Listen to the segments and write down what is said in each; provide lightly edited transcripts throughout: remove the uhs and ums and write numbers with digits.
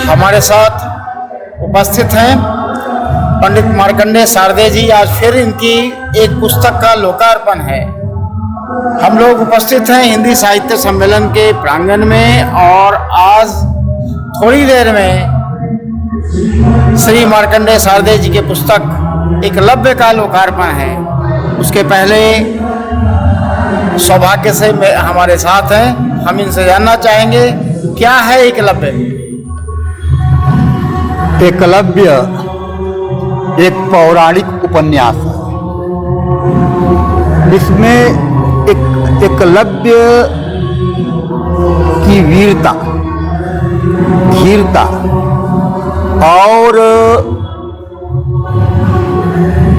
हमारे साथ उपस्थित हैं पंडित मार्कंडेय सारदे जी। आज फिर इनकी एक पुस्तक का लोकार्पण है। हम लोग उपस्थित हैं हिंदी साहित्य सम्मेलन के प्रांगण में और आज थोड़ी देर में श्री मार्कंडेय सारदे जी की पुस्तक एकलव्य का लोकार्पण है। उसके पहले सौभाग्य से हमारे साथ हैं, हम इनसे जानना चाहेंगे क्या है एकलव्य। एकलव्य एक पौराणिक उपन्यास है। इसमें एकलव्य की वीरता, धीरता और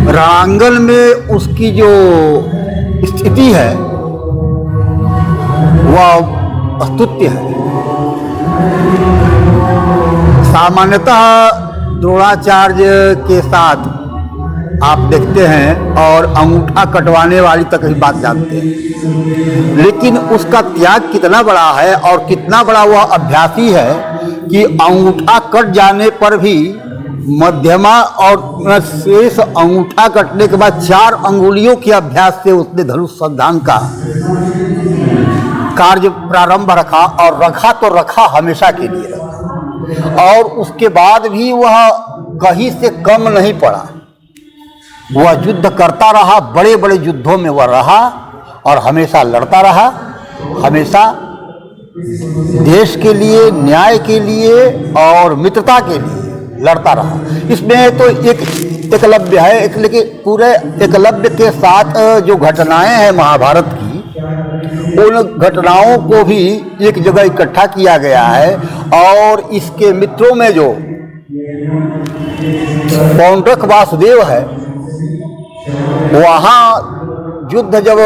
रणांगण में उसकी जो स्थिति है वह स्तुत्य है। सामान्यतः द्रोणाचार्य के साथ आप देखते हैं और अंगूठा कटवाने वाली तक ही बात जानते हैं, लेकिन उसका त्याग कितना बड़ा है और कितना बड़ा वह अभ्यासी है कि अंगूठा कट जाने पर भी मध्यमा और शेष अंगूठा कटने के बाद 4 अंगुलियों के अभ्यास से उसने धनुष संधान का कार्य प्रारंभ रखा और रखा तो रखा, हमेशा के लिए रखा। और उसके बाद भी वह कहीं से कम नहीं पड़ा। वह युद्ध करता रहा, बड़े बड़े युद्धों में वह रहा और हमेशा लड़ता रहा, हमेशा देश के लिए, न्याय के लिए और मित्रता के लिए लड़ता रहा। इसमें तो एक एकलव्य है, लेकिन पूरे एकलव्य के साथ जो घटनाएं हैं महाभारत की, उन घटनाओं को भी एक जगह इकट्ठा किया गया है। और इसके मित्रों में जो पौंड्रक वासुदेव है, वहाँ युद्ध जब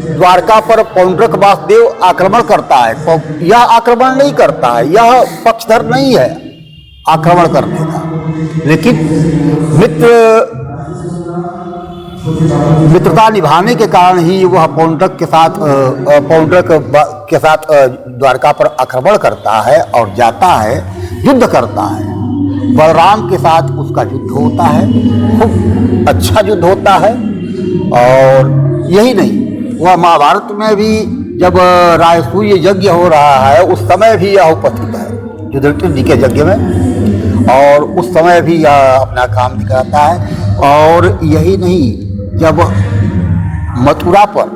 द्वारका पर पौंड्रक वासुदेव आक्रमण करता है, यह आक्रमण नहीं करता है, यह पक्षधर नहीं है आक्रमण करने का, लेकिन मित्रता निभाने के कारण ही वह पौंड्रक के साथ द्वारका पर आक्रमण करता है और जाता है, युद्ध करता है। बलराम के साथ उसका युद्ध होता है, खूब अच्छा युद्ध होता है। और यही नहीं, वह महाभारत में भी जब राजसूय यज्ञ हो रहा है उस समय भी यह उपस्थित है, युधिष्ठिर जी के यज्ञ में, और उस समय भी यह अपना काम दिखाता है। और यही नहीं, जब मथुरा पर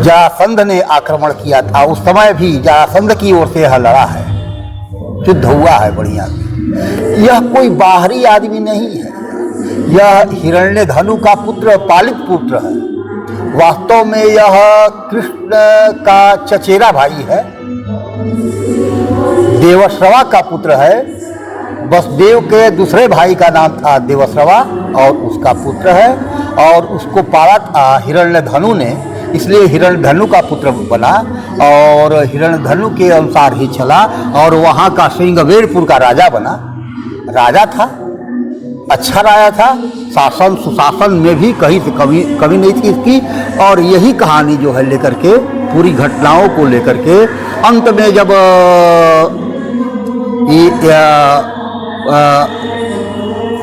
जरासंध ने आक्रमण किया था उस समय भी जरासंध की ओर से यह लड़ा है, युद्ध हुआ है बढ़िया। यह कोई बाहरी आदमी नहीं है, यह हिरण्यधनु का पुत्र, पालित पुत्र है। वास्तव में यह कृष्ण का चचेरा भाई है, देवश्रवा का पुत्र है। वसुदेव के दूसरे भाई का नाम था देवश्रवा और उसका पुत्र है, और उसको पाला था हिरण्यधनु ने, इसलिए हिरण्यधनु का पुत्र बना और हिरण्यधनु के अनुसार ही चला और वहाँ का श्रृंगवेरपुर का राजा बना। राजा था, अच्छा राजा था, शासन सुशासन में भी कहीं से कमी नहीं थी इसकी। और यही कहानी जो है लेकर के, पूरी घटनाओं को लेकर के, अंत में जब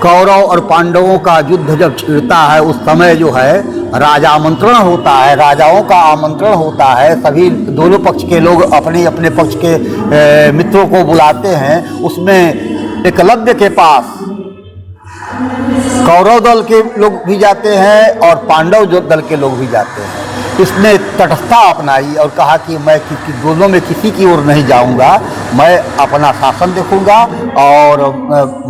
कौरव और पांडवों का युद्ध जब छिड़ता है उस समय जो है राजा आमंत्रण होता है, राजाओं का आमंत्रण होता है। सभी दोनों पक्ष के लोग अपने अपने पक्ष के मित्रों को बुलाते हैं। उसमें एकलव्य के पास कौरव दल के लोग भी जाते हैं और पांडव दल के लोग भी जाते हैं। इसने तटस्थता अपनाई और कहा कि मैं दोनों में किसी की ओर नहीं जाऊंगा, मैं अपना शासन देखूंगा। और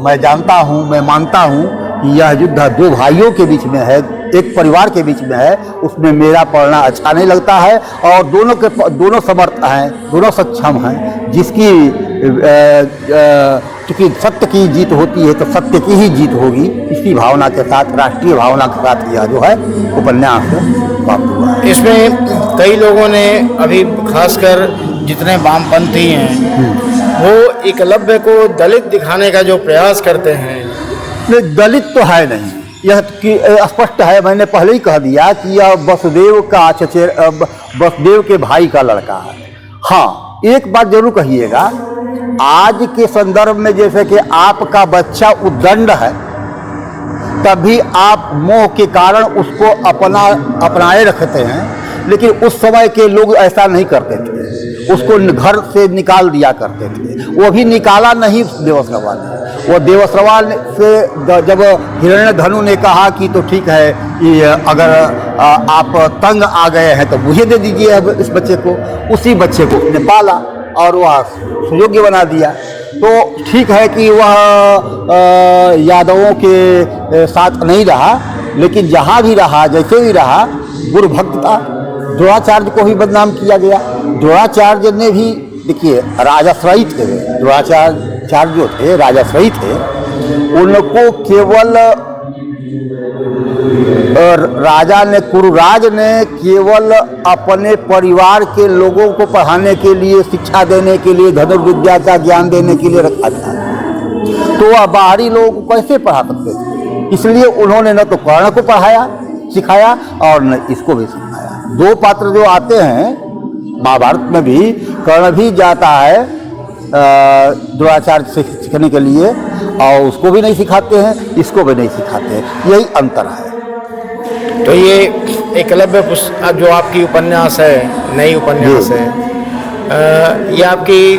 मैं जानता हूं, मैं मानता हूं कि यह युद्ध 2 भाइयों के बीच में है, एक परिवार के बीच में है, उसमें मेरा पढ़ना अच्छा नहीं लगता है। और दोनों समर्थ हैं, दोनों सक्षम हैं। जिसकी क्योंकि सत्य की जीत होती है तो सत्य की ही जीत होगी, इसी भावना के साथ, राष्ट्रीय भावना के साथ यह जो है उपन्यास प्राप्त हुआ है। इसमें कई लोगों ने, अभी खासकर जितने वामपंथी हैं, वो एकलव्य को दलित दिखाने का जो प्रयास करते हैं। नहीं, दलित तो है नहीं, यह स्पष्ट है। मैंने पहले ही कह दिया कि यह वसुदेव के भाई का लड़का है। हाँ, एक बात जरूर कहिएगा, आज के संदर्भ में जैसे कि आपका बच्चा उद्दंड है, तभी आप मोह के कारण उसको अपनाए रखते हैं, लेकिन उस समय के लोग ऐसा नहीं करते थे, उसको घर से निकाल दिया करते थे। वो भी निकाला नहीं देवश्रवा ने, वो देवश्रवा से जब हिरण्यधनु ने कहा कि तो ठीक है, ये अगर आप तंग आ गए हैं तो मुझे दे दीजिए अब इस बच्चे को, उसी बच्चे को उसने पाला और वह सुयोग्य बना दिया। तो ठीक है कि वह यादवों के साथ नहीं रहा, लेकिन जहाँ भी रहा, जैसे भी रहा, गुरु भक्त था। द्रोणाचार्य को भी बदनाम किया गया। द्रोणाचार्य ने भी, देखिए, राजाश्रयी थे, द्रोणाचार्य जो थे राजाश्रयी थे, उनको केवल राजा ने, कुरुराज ने केवल अपने परिवार के लोगों को पढ़ाने के लिए, शिक्षा देने के लिए, धनुर्विद्या का ज्ञान देने के लिए रखा था। तो वह बाहरी लोगों को कैसे पढ़ा सकते थे? इसलिए उन्होंने न तो कर्ण को पढ़ाया सिखाया और न इसको भी सिखाया। दो पात्र जो आते हैं महाभारत में भी, कर्ण भी जाता है द्रोणाचार्य सीखने के लिए और उसको भी नहीं सिखाते हैं, इसको भी नहीं सिखाते हैं, यही अंतर है। तो ये एकलव्य पुस्तक जो आपकी उपन्यास है, नई उपन्यास है, ये आपकी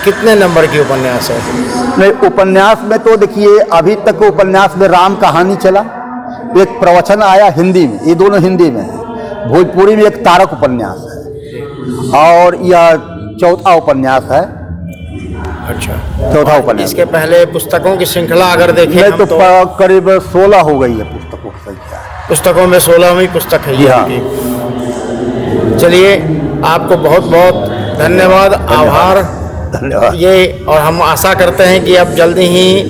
कितने नंबर की उपन्यास है? नहीं, उपन्यास में तो देखिए अभी तक उपन्यास में राम कहानी चला, एक प्रवचन आया हिंदी में, ये दोनों हिंदी में है। भोजपुरी में एक तारक उपन्यास है और यह चौथा उपन्यास है। अच्छा, चौथा उपन्यास। इसके पहले पुस्तकों की श्रृंखला अगर देखें तो करीब 16 हो गई है पुस्तकों की संख्या। पुस्तकों में 16वीं पुस्तक है ये आपकी। चलिए, आपको बहुत बहुत धन्यवाद, आभार। धन्यवाद। ये, और हम आशा करते हैं कि अब जल्दी ही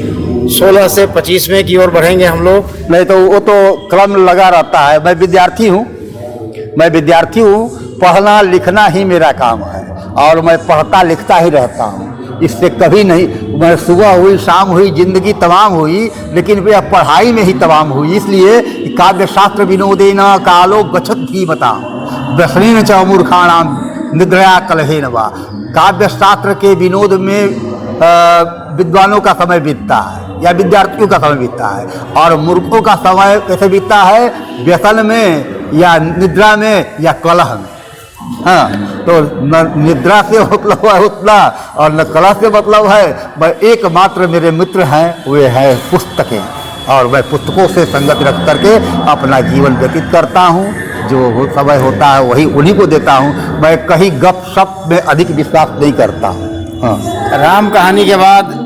16 से 25वें की ओर बढ़ेंगे हम लोग। नहीं तो वो तो क्रम लगा रहता है। मैं विद्यार्थी हूँ, पढ़ना लिखना ही मेरा काम है और मैं पढ़ता लिखता ही रहता हूँ। इससे कभी नहीं, मैं सुबह हुई शाम हुई जिंदगी तमाम हुई, लेकिन वे पढ़ाई में ही तमाम हुई। इसलिए काव्य शास्त्र विनोदेन कालो गच्छत धीमता व्यसनेन च मूर्खाणाम निद्रया कलहेन वा। काव्य शास्त्र के विनोद में विद्वानों का समय बीतता है या विद्यार्थियों का समय बीतता है, और मूर्खों का समय कैसे बीतता है? व्यसन में या निद्रा में या कलह में। हाँ, तो न निद्रा से मतलब है उतना और न कला से मतलब है। मैं एकमात्र मेरे मित्र हैं, वे हैं पुस्तकें, और मैं पुस्तकों से संगत रख करके अपना जीवन व्यतीत करता हूँ। जो समय होता है वही उन्हीं को देता हूँ। मैं कहीं गप शप में अधिक विश्वास नहीं करता हूँ। हाँ। राम कहानी के बाद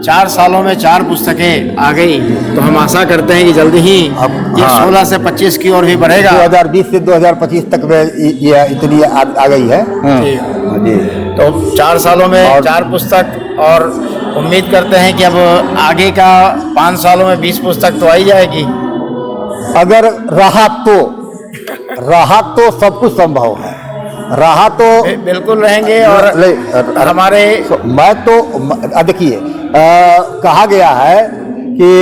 4 सालों में 4 पुस्तकें आ गई, तो हम आशा करते हैं कि जल्दी ही ये 16 से 25 की ओर भी बढ़ेगा। 2020 से 2025 तक में ये इतनी आ गई है। जी। तो 4 सालों में 4 पुस्तक, और उम्मीद करते हैं कि अब आगे का 5 सालों में 20 पुस्तक तो आ ही जाएगी। अगर रहा तो सब कुछ संभव है। रहा तो बिल्कुल रहेंगे। और हमारे मैं तो देखिए, कहा गया है कि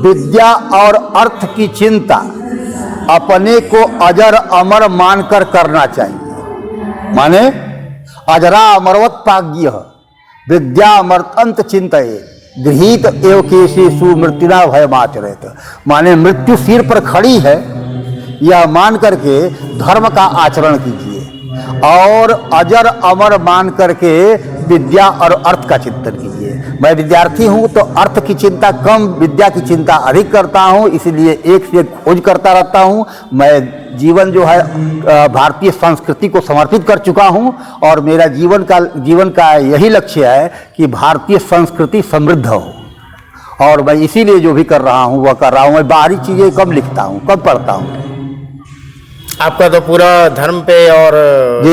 विद्या और अर्थ की चिंता अपने को अजर अमर मानकर करना चाहिए। माने अजरा अमरवत प्राज्ञ विद्या अमरतंत चिंतये गृहीत एव केशेषु मृत्युना भयमाचरेत। माने मृत्यु सिर पर खड़ी है, यह मान करके धर्म का आचरण कीजिए और अजर अमर मान करके विद्या और अर्थ का चिंतन कीजिए। मैं विद्यार्थी हूँ तो अर्थ की चिंता कम, विद्या की चिंता अधिक करता हूँ, इसलिए एक से एक खोज करता रहता हूँ। मैं जीवन जो है भारतीय संस्कृति को समर्पित कर चुका हूँ और मेरा जीवन का यही लक्ष्य है कि भारतीय संस्कृति समृद्ध हो, और मैं इसीलिए जो भी कर रहा हूँ वह कर रहा हूँ। मैं बाहरी चीज़ें कम लिखता हूँ, कम पढ़ता हूँ। आपका तो पूरा धर्म पे और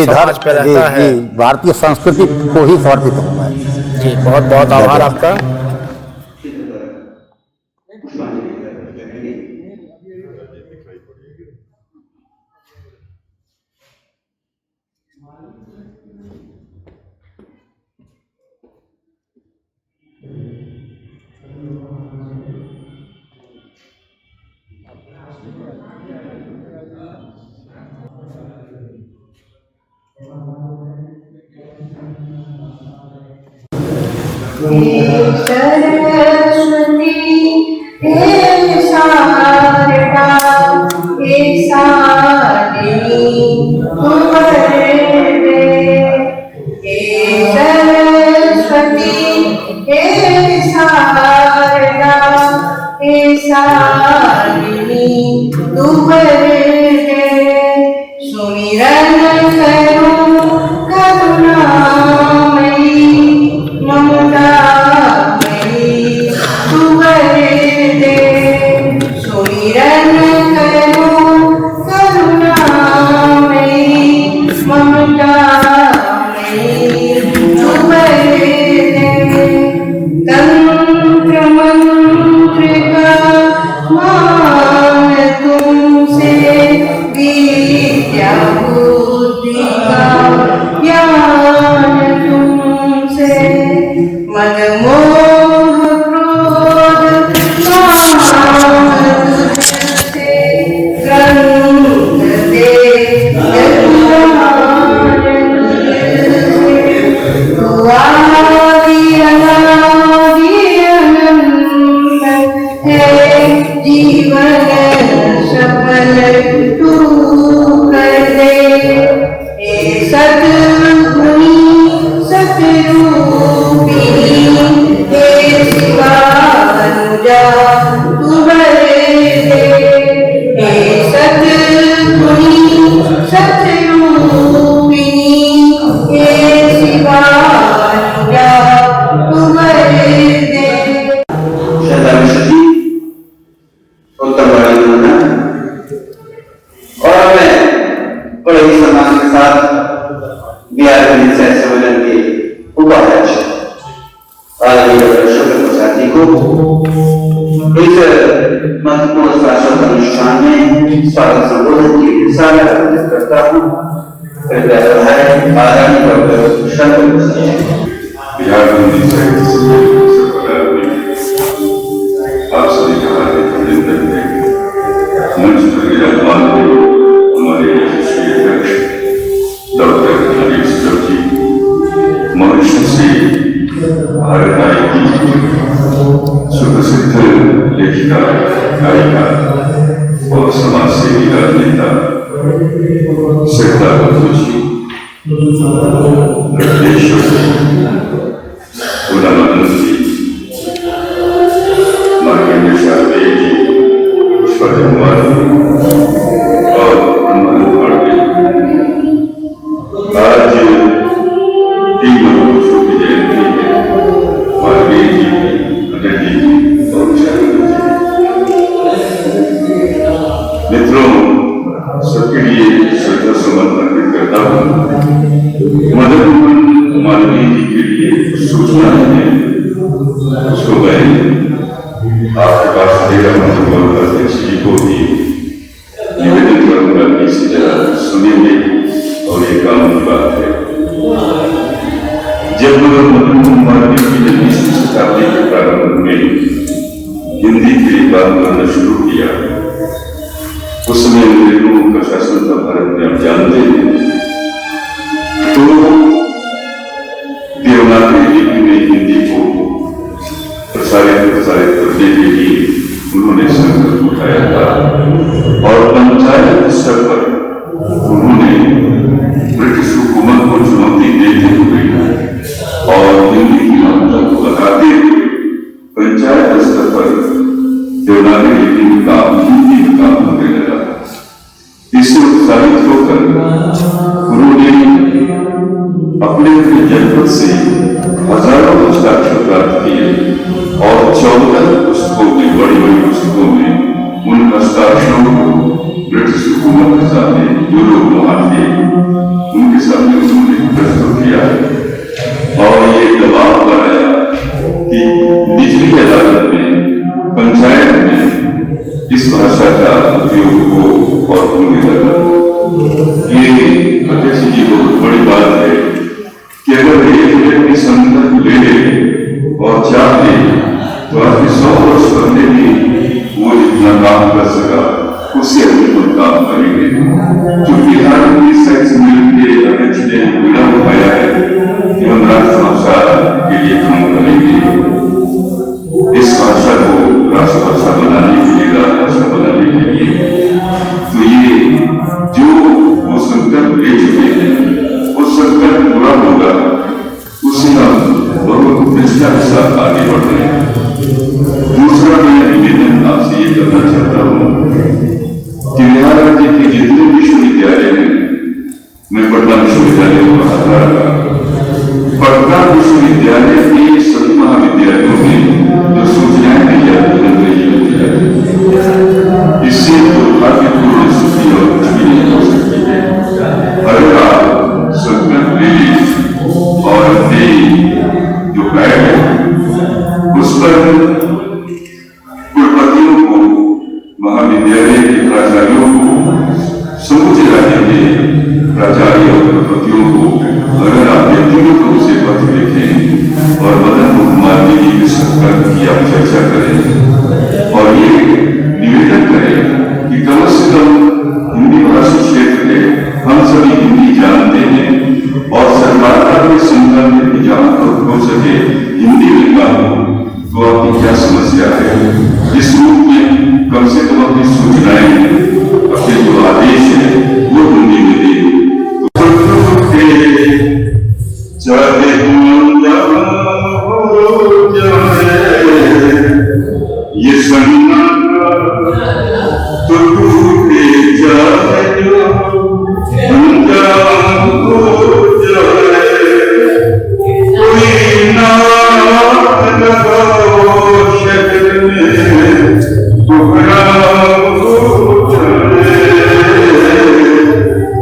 समाज पे रहता है। भारतीय संस्कृति को ही समर्पित हूँ मैं। जी, बहुत बहुत आभार आपका। सरस्वती हे शारदा हे साधिनी तुमरे हे सरस्वती हे शारदा हे साधिनी तुमरे सुमिरन करूं करुणामयी ममतामयी तुमरे दे सुमिरन करूं करुणामयी ममतामयी तुमरे दे तंत्र मंत्र का मान तुमसे विद्या बुद्धि का ज्ञान तुमसे मद मोह क्रोध मान तुझसे ग्रंथ दे ज्ञान तुझसे तू आदि अनादि अनंत है जीवन सफल तू कर दे हे सद्गुणी सतरूपिणी हे शिवानुजा तुमरे दे हे सद्गुणी सतरूपिणी हे शिवानुजा तुमरे दे शताभिषेकी उत्तम वायुमंडल और मैं बड़े ही सम्मान के साथ बिहार विधानसभा सम्मेलन के उपाध्यक्ष आदरणीय डॉक्टर शुक्ल प्रसाद जी को इस महत्वपूर्ण शाश्वत अनुष्ठान में स्वागत संबोधन के लिए सादर आमंत्रित करता हूँ। कृपया आदरणीय डॉक्टर शुक्ल प्रसाद जी। बिहार विधानसभा आप सभी का हार्दिक अभिनंदन है। मंच पर विराजमान हमारे राष्ट्रीय अध्यक्ष डॉक्टर अनिल सिंह जी, मॉरिशस से भारत आई की सुप्रसिद्ध लेखिका, गायिका और समाज सेवी राजनेता सरिता बंधु जी, नटेश्वर जी, गुलामानंद जी, मार्कंडेय शास्त्री जी, पुष्पा कुमार और हनुमान पांडे आज 3 महापुरुषों की जयंती है। वाल्मीकि जी, अटल जी और शरण जी। मित्रों, सबके लिए श्रद्धा सुमन अर्पित करता हूँ। मदन मालवीय जी के लिए सूचना है, उसको मैं आपके पास देगा अध्यक्ष जी को भी निवेदन करूंगा कि इसी तरह सुनेंगे और ये काम की बात है। जब मदन मालवीय जी ने 20वीं शताब्दी के प्रारंभ में हिंदी के लिए काम करना शुरू किया, उस समय अंग्रेजों का शासन था भारत में, आप जानते हैं। तो देवनागरी लिपि में हिंदी को प्रसारित करने के लिए उन्होंने संकल्प उठाया था और पंचायत स्तर पर उन्होंने ब्रिटिश हुकूमत को चुनौती देते हुए और हिंदी की मान्यता को लगाते हुए पंचायत स्तर पर देवनागरी लिपि में काम, हिंदी में काम होने लगा। इससे उत्साहित होकर उन्होंने अपने जनपद से हजारों हस्ताक्षर प्राप्त किए और 14 पुस्तकों में, बड़ी बड़ी पुस्तकों में उन हस्ताक्षरों को ब्रिटिश हुकूमत के सामने, जो लोग वहां थे उनके सामने उन्होंने प्रस्तुत किया और ये दबाव बनाया कि निचली अदालत में, पंचायत में इस भाषा का उपयोग हो और होने लगा। ये अध्यक्ष जी बहुत बड़ी बात है कि अगर एक व्यक्ति संकल्प ले ले और चाहे तो आज 100 वर्ष पहले भी वो जितना काम कर सका उससे अधिक काम करेंगे। जो बिहार की साइंस मिल के अध्यक्ष ने बिना उठाया है कि हम राष्ट्र संसार के लिए काम करेंगे। के साथ आगे बढ़ रहे हैं। दूसरा मैं निवेदन आपसे ये करना चाहता हूँ कि बिहार राज्य के जितने विश्वविद्यालय हैं, मैं पटना विश्वविद्यालय को पढ़ाता रहा, पटना विश्वविद्यालय के सभी महाविद्यालयों में जो सूचनाएं तैयार बन रही होती है, इससे दुर्भाग्यपूर्ण स्थिति और कुछ भी नहीं हो सकती है। अगर आप संकल्प ले और अपने जो बैग है उस पर कुलपतियों को, महाविद्यालय के प्राचार्यों को, समूचे राज्य के प्राचार्य और कुलपतियों को अगर आप व्यक्तिगत रूप से पत्र लिखें और मदन कुमार जी की संकल्प की आप चर्चा करें और ये निवेदन करें कि कम से कम हिंदी भाषी क्षेत्र में हम सभी हिंदी जानते हैं और सरकार का भी संकल्प है कि जहां तक हो सके हिंदी में लागू, तो आपकी क्या समस्या है? इस रूप में कम से कम अपनी सूचनाएं, अपने जो आदेश है वो हिंदी में दें। चाहे ये सन्नाटा तो टूटे जाए जो अंजाम हो जाए, कोई ना लगाओ शहर में कोहराम हो जाए,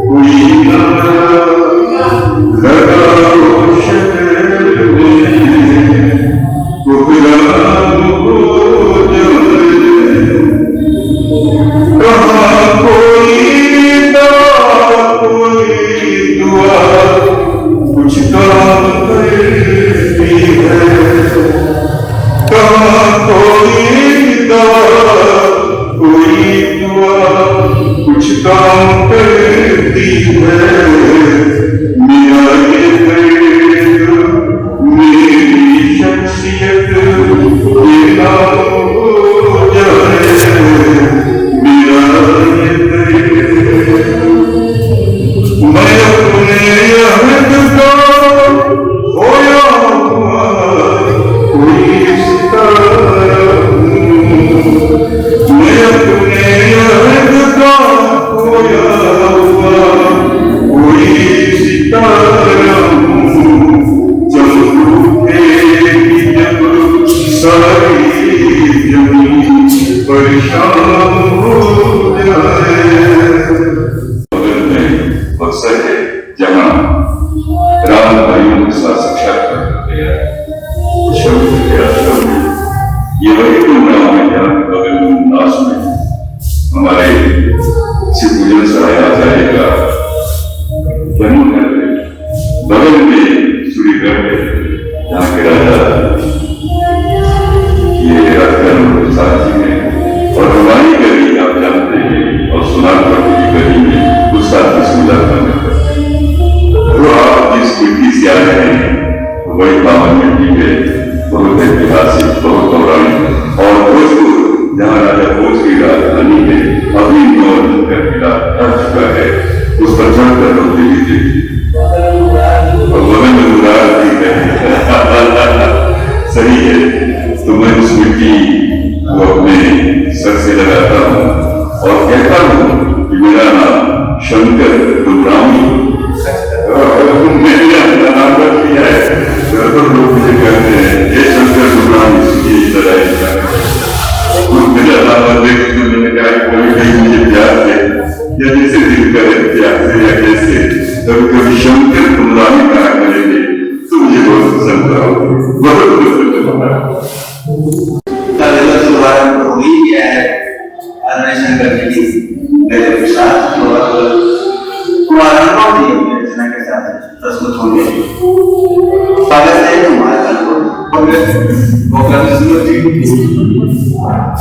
कोई ना लगाओ शहर में कोहराम हो जाए। कहाँ कोई दुआ कुछ काम करती है, कहाँ कोई दुआ कुछ काम करती है। मेरा ये दर्द, मेरी शख्सियत ये नाम हो जाए, मेरा ये दर्द, मैं अपने अहद का खोया हुआ कोई सितारा हूँ, मैं अपने अहद का खोया हुआ कोई सितारा हूँ। जब उठेगी जब सारी जमीन परेशान हो जाए। अवसर है जहाँ राम भाइयों के साथ साक्षात्कार करते हैं, ये वही प्रोग्राम है जहाँ बगल दास में हमारे शिव पूजन सराय आचार्य का जन्म करते, बगल में सूर्यगढ़ है जहाँ के राजा ये राजकरण प्रसाद जी हैं, और हमारी गली आप जानते हैं और सुनार की गली में उसका सुविधा करने तो आप जिस मिट्टी से आ रहे हैं वही पावन मिट्टी है, बहुत ऐतिहासिक, बहुत पौराणिक, और भोजपुर जहाँ राजा भोज की राजधानी है, अभी नौर का किला हट चुका है, उस पर चढ़कर लोग देखिए और बगल में उदार भी है। सही है, तो मैं उस मिट्टी को अपने सर से लगाता हूँ और कहता हूँ कि मेरा नाम शंकर दुबरावी, मैंने नाम रख दिया है, तो लोग मुझे कहते हैं ये शंकर दुबरावी, ये तरह मेरा नाम देख के मैंने कहा कोई कहीं मुझे प्यार से या जैसे दिल करे प्यार से या कैसे, कभी कभी शंकर दुबरावी कहा करेंगे तो मुझे बहुत पसंद आओगे, बहुत पसंद शुभारंभ हो ही गया है अन्वेषण करने की मेरे प्रसाद कुमार जी रचना के साथ प्रस्तुत होंगे। स्वागत है कुमार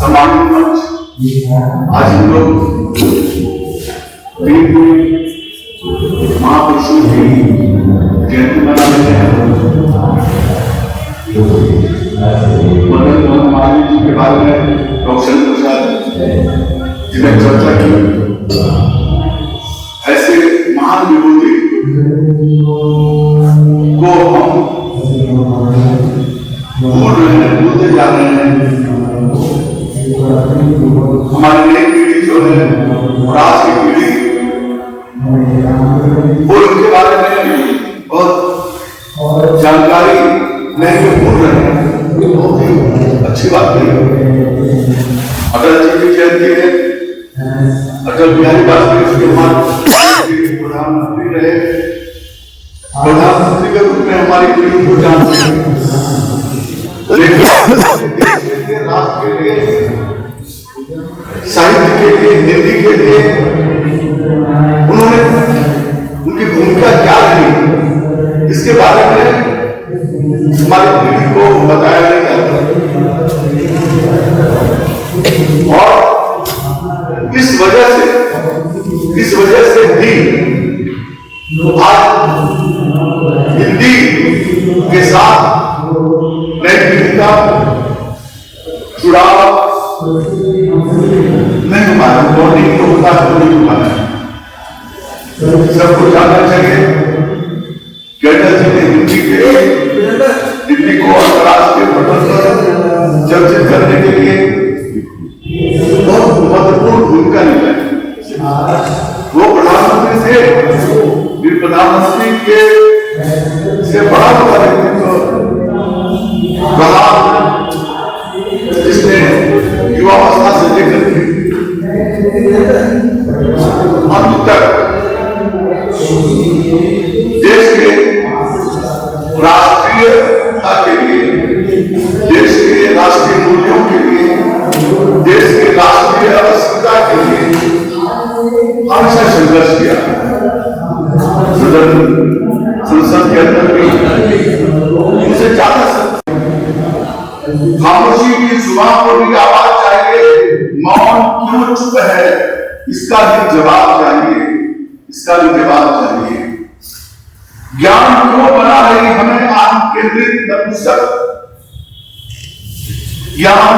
सम्मानित मंच। आज हम लोग महापुरुषों की जयंती मना रहे हैं। मदन मोहन मालवीय जी के बारे में डॉक्टर प्रसाद जी ने चर्चा की। ऐसे महान विभूति को हम जान रहे हैं। हमारी नई पीढ़ी जो है और आज की पीढ़ी वो उनके बारे में बहुत जानकारी नहीं भूल रहे हैं। बहुत ही अच्छी बात है। अटल जी की जयंती है, अटल बिहारी वाजपेयी जी हमारे प्रधानमंत्री रहे, प्रधानमंत्री के रूप में हमारी पीढ़ी को जानते हैं, लेकिन राष्ट्र के लिए, साहित्य के लिए, हिंदी के लिए उन्होंने उनकी भूमिका क्या रही इसके बारे में हमारी पीढ़ी को बताया नहीं जाता। और इस वजह से भी आज हिंदी के साथ नई पीढ़ी का जुड़ाव नहीं हुआ है, बॉन्डिंग तो होता है, नहीं हुआ है। सबको जानना चाहिए कि अटल जी ने हिंदी को अंतर्राष्ट्रीय पटल पर चर्चित करने के लिए बहुत महत्वपूर्ण भूमिका निभाई। वो प्रधानमंत्री थे, फिर प्रधानमंत्री के से बड़ा हुआ व्यक्तित्व रहा जिसने युवावस्था से लेकर अंत तक देश के राष्ट्रीयता के लिए, देश के राष्ट्रीय मूल्यों के लिए, देश के राष्ट्रीय अस्मिता के लिए हमेशा संघर्ष किया। संसद के अंदर भी उनसे ज्यादा खामोशी की जुबान को भी आवाज चाहिए, मौन क्यों चुप है इसका भी जवाब चाहिए, इसका भी जवाब चाहिए। ज्ञान क्यों बना रही हमें आत्म केंद्रित नपुंसक, ज्ञान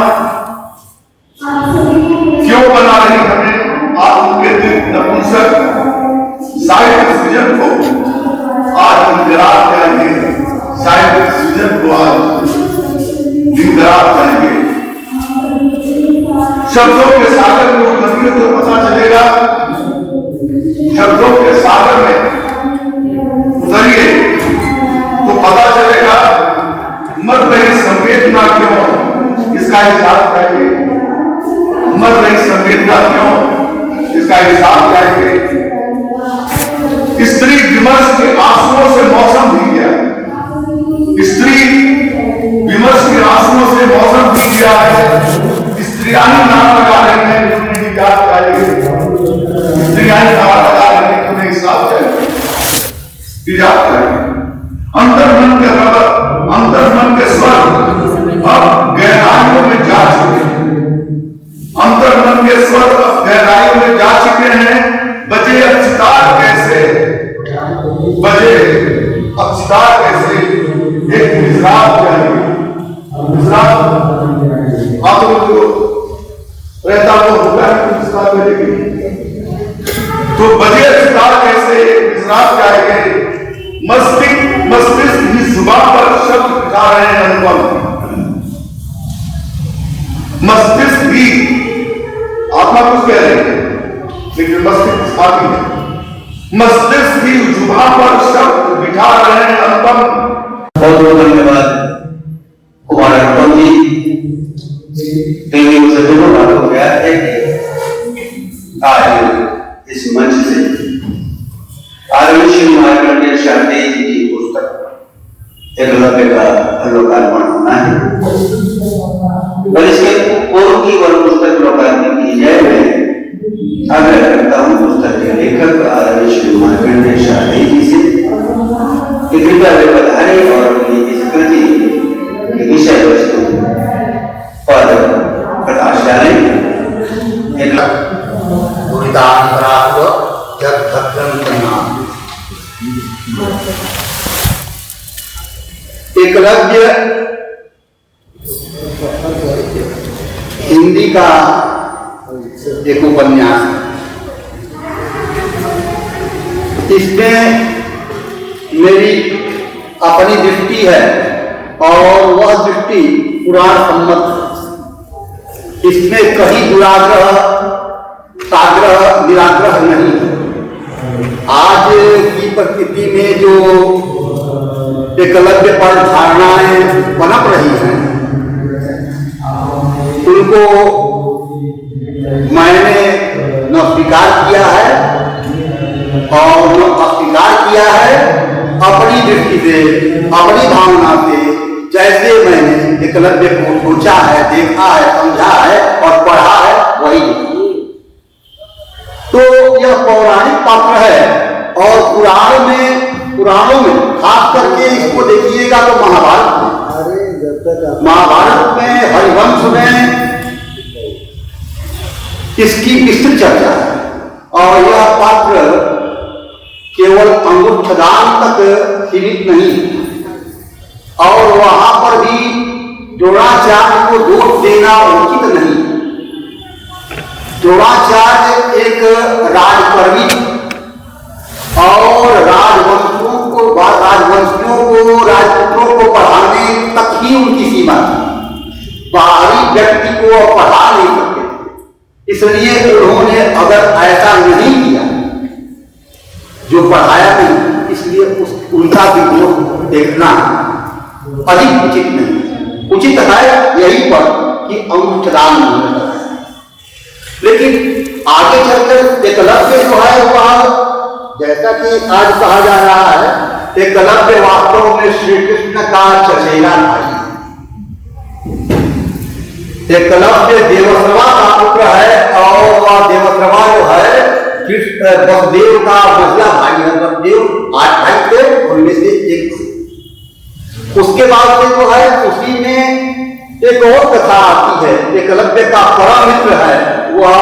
क्यों बना रही हमें आत्म केंद्रित नपुंसक। साहित्य सृजन को आज इंकरार चाहिए, साहित्य सृजन को आज इंकरार चाहिए। शब्दों के सागर में उतरिए तो पता चलेगा, शब्दों के सागर में उतरिए तो पता चलेगा मर रही संवेदना क्यों, इसका हिसाब चाहिए। मर रही संवेदना क्यों, इसका हिसाब चाहिए। स्त्री विमर्श के आंसुओं से मौसम भी गया, स्त्री विमर्श के आंसुओं से मौसम भी गया है। स्त्रियानी नाम लगा रहे हैं, उन्हें हिजाब चाहिए। स्त्रियानी नाम लगा रहे हैं, उन्हें हिसाब चाहिए, हिजाब चाहिए। अंतर्मन के रबर, अंतर्मन के स्वर अब गहराइयों में जा चुके हैं, अंतर्मन के स्वर अब गहराइयों में जा चुके हैं। बजे अब सितार कैसे, बजे अब सितार कैसे, एक मिज़राब चाहिए। मिज़राब आप लोग जो रहता वो होगा मिज़राब मिलेगी, तो बजे सितार कैसे, एक मिज़राब चाहिए। मस्तिष्क की जुबान पर शब्द बिठा रहे हैं अनुपम, मस्तिष्क भी आत्मा कुछ कह रहे हैं लेकिन मस्तिष्क आती है। मस्तिष्क की जुबान पर शब्द बिठा रहे हैं अनुपम। बहुत बहुत धन्यवाद कुमार अनुपम जी। मुझे दोनों बात हो गया है कि आज इस मंच से आदरणीय मार्कंडेय शारदेय जी की पुस्तक एकलव्य का लोकार्पण होना है और इसके पूर्व की वह पुस्तक लोकार्पण की जाए। मैं आग्रह करता हूँ पुस्तक के लेखक आदरणीय श्री मार्कंडेय शारदेय जी से कृपया वे पधारे और इस कृति की विषय वस्तु पर प्रकाश डालें। एकलव्य हिंदी का एक उपन्यास है। इसमें मेरी अपनी दृष्टि है और वह दृष्टि पुराण सम्मत, इसमें कहीं दुराग्रह साग्रह निराग्रह नहीं है। आज की परिस्थिति में जो एकलव्य पर धारणाएं पनप रही हैं, उनको मैंने न स्वीकार किया है और न अस्वीकार किया है। अपनी दृष्टि से, अपनी भावना से, जैसे मैंने एकलव्य को सोचा है, देखा है, समझा है और पढ़ा है, वही तो यह पौराणिक पात्र है। और पुराणों में खास करके इसको देखिएगा तो महाभारत में हरिवंश में इसकी विस्तृत चर्चा है। और यह पात्र केवल अंगुष्ठदान तक सीमित नहीं, और वहां पर भी द्रोणाचार्य को दोष देना उचित नहीं। द्रोणाचार्य एक राजकर्मी और राजवंशियों को राजपुत्रों को पढ़ाने तक ही उनकी सीमा थी। बाहरी व्यक्ति को पढ़ा नहीं सकते। इसलिए उन्होंने अगर ऐसा नहीं किया जो पढ़ाया नहीं, इसलिए उनका भी दोष देखना अधिक उचित नहीं। उचित है यही पर कि अंगुष्ठदान नहीं होता है। लेकिन आगे चलकर एकलव्य जो है वह, जैसा कि आज कहा जा रहा है, एकलव्य वास्तव में श्री कृष्ण का चचेरा भाई है। एकलव्य देवश्रवा का पुत्र है और वह देवश्रवा जो है वसुदेव का महिला भाई है। वसुदेव 8 भाई थे, उनमें से एक। उसके बाद से जो है उसी में एक और कथा आती है। एकलव्य का परम मित्र है वह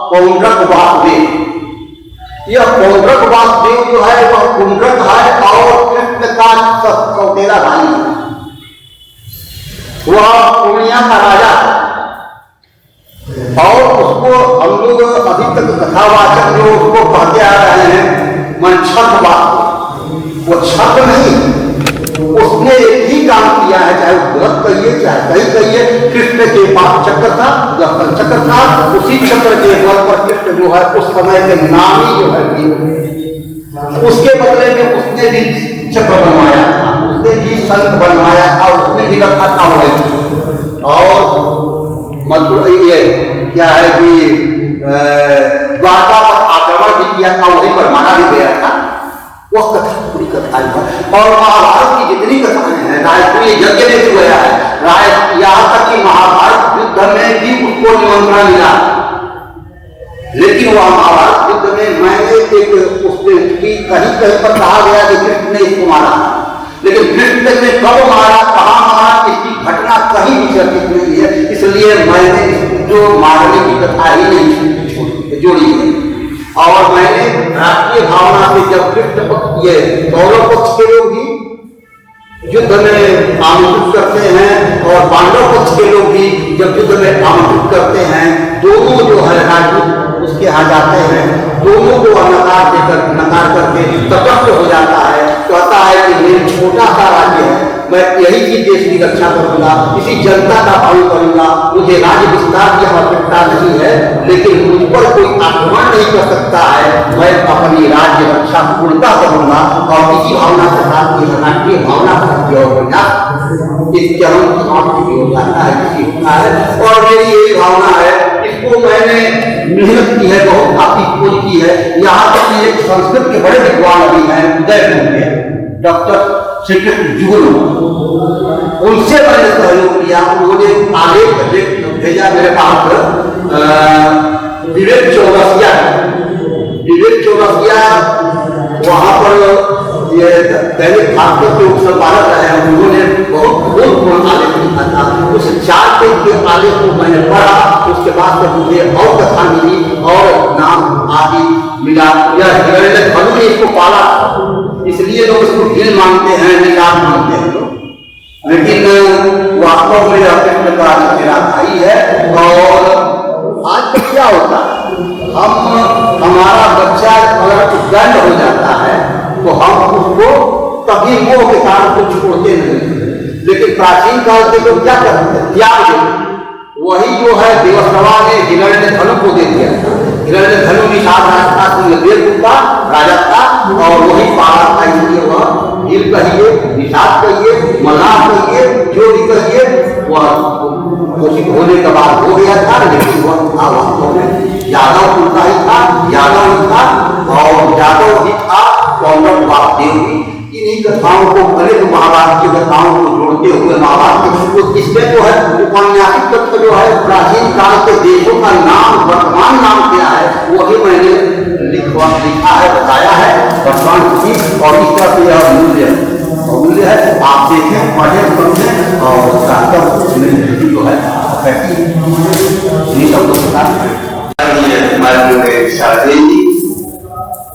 पौंड्रक वासुदेव। यह पौंड्रक वासुदेव जो है वह पुंड्रक है और कृष्ण का सौतेला भाई है। वह पूर्णिया का राजा है और उसको हम लोग अभी तक कथावाचक जो उसको कहते आ रहे हैं मंछक वासुदेव। वो छक नहीं, उसने एक ही काम किया है, चाहे गलत कहिए चाहे सही कहिए। कृष्ण के पास चक्र था, दर्शन चक्र था, उसी चक्र के बल पर कृष्ण जो है उस समय के नामी जो है उसके बदले में उसने भी चक्र बनवाया था, उसने भी संत बनवाया और उसने भी रखा था। और मतलब ये क्या है कि द्वारका पर आक्रमण भी किया था, वहीं पर मारा भी गया था। वह कथा पूरी कथा है। और महाभारत की जितनी कथाएं हैं, राजपूरी यज्ञ में भी गया है, यहाँ तक कि महाभारत युद्ध में भी उसको निमंत्रण मिला। लेकिन वह महाभारत युद्ध में मैंने एक उसने कहीं पर कहा गया कि कृष्ण ने इसको मारा, लेकिन कृष्ण ने कब मारा, कहाँ मारा, इसकी घटना कहीं भी चर्चित नहीं है। इसलिए मैंने जो मारने की कथा ही नहीं जोड़ी है। और मैंने राष्ट्रीय भावना से जब कृष्ण पक्ष ये कौरव पक्ष के लोग भी युद्ध में आमंत्रित करते हैं और पांडव पक्ष के लोग भी जब युद्ध में आमंत्रित करते हैं, दोनों जो है राजपूत उसके यहाँ जाते हैं, दोनों को नकार करके तटस्थ हो जाता है। कहता है कि ये छोटा सा राज्य है, मैं यही चीज देश की रक्षा करूंगा, इसी जनता का भाव करूंगा, मुझे राज्य विस्तार की आवश्यकता नहीं है, लेकिन मुझ पर कोई आक्रमण नहीं कर सकता है, मैं अपनी राज्य रक्षा पूर्णता करूंगा। और इसी भावना के साथ राष्ट्रीय भावना का उपयोग करना इस चरण समाप्ति हो जाता है, किसी होता है। और मेरी यही भावना है, इसको मैंने मेहनत की है, बहुत काफी खोज की है। यहाँ तक एक संस्कृत के बड़े विद्वान अभी हैं उदयपुर में, डॉक्टर श्री कृष्ण जुगल, उनसे मैंने सहयोग लिया। उन्होंने आलेख भेजा मेरे पास, विवेक चौरसिया वहां पर ये दैनिक भास्कर के उपसंपादक रहे हैं। उन्होंने बहुत आलेख लिखा था। उस 4 पेज के आलेख को मैंने पढ़ा, उसके बाद से मुझे और कथा मिली और नाम आदि मिला। यह हिरण्यकश्यप ने इसको पाला, इसलिए लोग इसको ढील मानते हैं, निकाल मानते हैं लोग, लेकिन वास्तव में यह कृष्ण का मेरा भाई है। और आज तक क्या होता है, हमारा बच्चा अगर उद्दंड हो जाता है तो हम उसको कभी मोह के कारण को छोड़ते नहीं। लेकिन प्राचीन काल के लोग क्या करते हैं, त्याग दिया। वही जो है देवसभा ने हिरण्यधनु को दे दिया। हिरण्यधनु निषाद राजा का राजा था और वही पाला था, इसलिए वह हिल कहिए, निषाद कहिए, मल्लाह कहिए, जो भी कहिए, वह घोषित होने के बाद हो गया था। लेकिन वह था वास्तव में यादव कुल का ही था, यादव ही था और यादव ही था कौरव वासुदेव भी। इन्हीं कथाओं को अनेक महाभारत की कथाओं को जोड़ते हुए महाभारत तो इसमें जो है उपन्यासिक तत्व जो है प्राचीन काल के देशों का नाम वर्तमान नाम क्या है वही मैंने लिखा है, बताया है वर्तमान की। और इस तरह से यह अमूल्य है। आप देखें, पढ़े, समझें और जो है शादी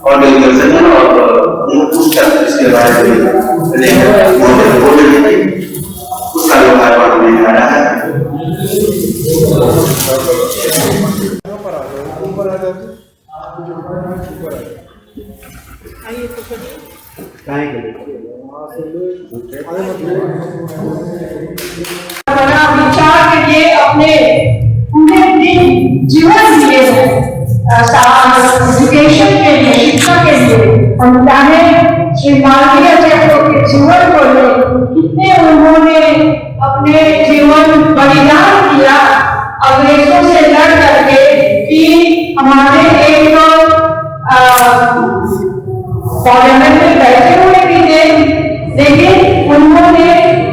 और मेडिकल सर्जन और पुस्तक इसके बारे में उसका जो है में आ रहा है। बना विचार के लिए अपने पूरे दिन जीवन दिए हैं एजुकेशन के लिए, शिक्षा के लिए। हम चाहे श्री मालवीय जैसों के जीवन को ले, कितने उन्होंने अपने जीवन बलिदान किया अंग्रेजों से लड़ करके कि हमारे एक पार्लियामेंट में बैठे हुए भी थे, लेकिन उन्होंने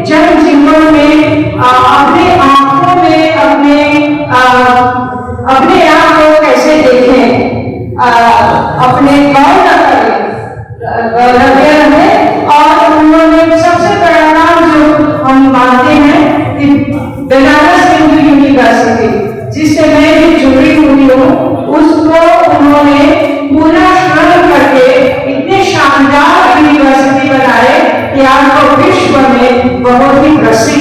जन जीवन में अपने आंखों में अपने आप को कैसे देखें, अपने गौर न करें और उन्होंने सबसे बड़ा नाम जो हम मानते हैं कि बनारस हिंदू यूनिवर्सिटी जिससे मैं भी जुड़ी हुई हूँ, उसको उन्होंने पूरा श्रम करके इतने शानदार यूनिवर्सिटी बनाए कि आज वो विश्व में बहुत ही प्रसिद्ध